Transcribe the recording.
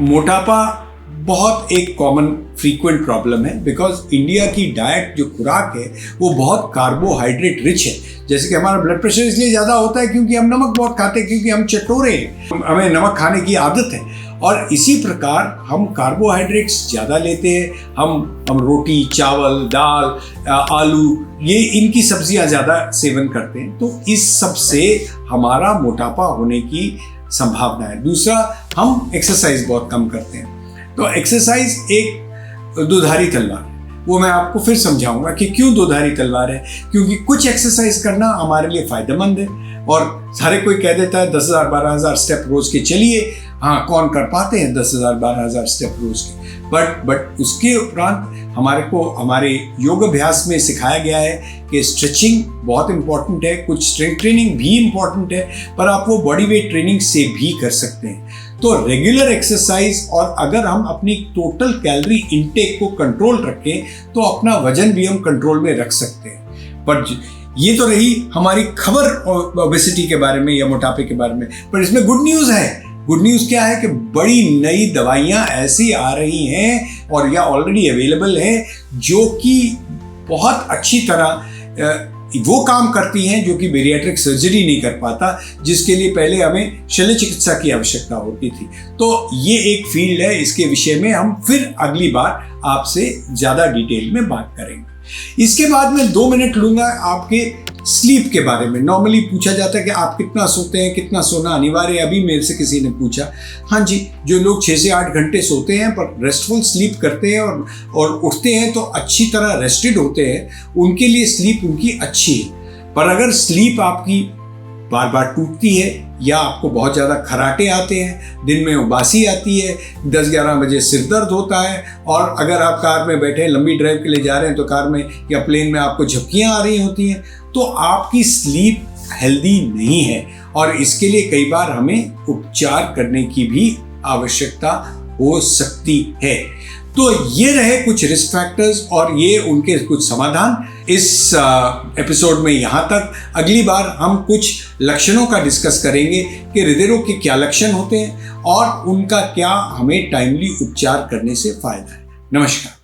मोटापा बहुत एक कॉमन फ्रीक्वेंट प्रॉब्लम है बिकॉज इंडिया की डाइट जो खुराक है वो बहुत कार्बोहाइड्रेट रिच है। जैसे कि हमारा ब्लड प्रेशर इसलिए ज़्यादा होता है क्योंकि हम नमक बहुत खाते हैं, क्योंकि हम चटोरे हैं, हमें नमक खाने की आदत है। और इसी प्रकार हम कार्बोहाइड्रेट्स ज़्यादा लेते हैं। हम रोटी, चावल, दाल, आलू, ये इनकी सब्जियां ज़्यादा सेवन करते हैं, तो इस सब से हमारा मोटापा होने की संभावना है। दूसरा, हम एक्सरसाइज बहुत कम करते हैं। तो एक्सरसाइज एक दोधारी तलवार है। वो मैं आपको फिर समझाऊंगा कि क्यों दोधारी तलवार है। क्योंकि कुछ एक्सरसाइज करना हमारे लिए फायदेमंद है और सारे कोई कह देता है 10,000 12,000 स्टेप रोज के चलिए। हाँ, कौन कर पाते हैं 10,000 12,000 स्टेप रोज के। बट उसके उपरांत हमारे योग अभ्यास में सिखाया गया है कि स्ट्रेचिंग बहुत इंपॉर्टेंट है, कुछ स्ट्रेंथ ट्रेनिंग भी इंपॉर्टेंट है, पर आप वो बॉडी वेट ट्रेनिंग से भी कर सकते हैं। तो रेगुलर एक्सरसाइज, और अगर हम अपनी टोटल कैलोरी इनटेक को कंट्रोल रखें तो अपना वजन भी हम कंट्रोल में रख सकते हैं। पर ये तो रही हमारी खबर ओबेसिटी के बारे में या मोटापे के बारे में, पर इसमें गुड न्यूज़ है। गुड न्यूज़ क्या है कि बड़ी नई दवाइयाँ ऐसी आ रही हैं और या ऑलरेडी अवेलेबल हैं जो कि बहुत अच्छी तरह वो काम करती हैं जो कि बेरियाट्रिक सर्जरी नहीं कर पाता, जिसके लिए पहले हमें शल्य चिकित्सा की आवश्यकता होती थी। तो ये एक फील्ड है, इसके विषय में हम फिर अगली बार आपसे ज़्यादा डिटेल में बात करेंगे। इसके बाद मैं 2 मिनट लूँगा आपके स्लीप के बारे में। नॉर्मली पूछा जाता है कि आप कितना सोते हैं, कितना सोना अनिवार्य है। अभी मेरे से किसी ने पूछा। हाँ जी, जो लोग 6 से 8 घंटे सोते हैं पर रेस्टफुल स्लीप करते हैं और उठते हैं तो अच्छी तरह रेस्टेड होते हैं, उनके लिए स्लीप उनकी अच्छी है। पर अगर स्लीप आपकी बार बार टूटती है या आपको बहुत ज़्यादा खराटे आते हैं, दिन में उबासी आती है, 10-11 बजे सिर दर्द होता है, और अगर आप कार में बैठे हैं, लंबी ड्राइव के लिए जा रहे हैं तो कार में या प्लेन में आपको झपकियाँ आ रही होती हैं, तो आपकी स्लीप हेल्दी नहीं है और इसके लिए कई बार हमें उपचार करने की भी आवश्यकता हो सकती है। तो ये रहे कुछ रिस्क फैक्टर्स और ये उनके कुछ समाधान इस एपिसोड में यहाँ तक। अगली बार हम कुछ लक्षणों का डिस्कस करेंगे कि हृदय रोग के क्या लक्षण होते हैं और उनका क्या हमें टाइमली उपचार करने से फायदा है। नमस्कार।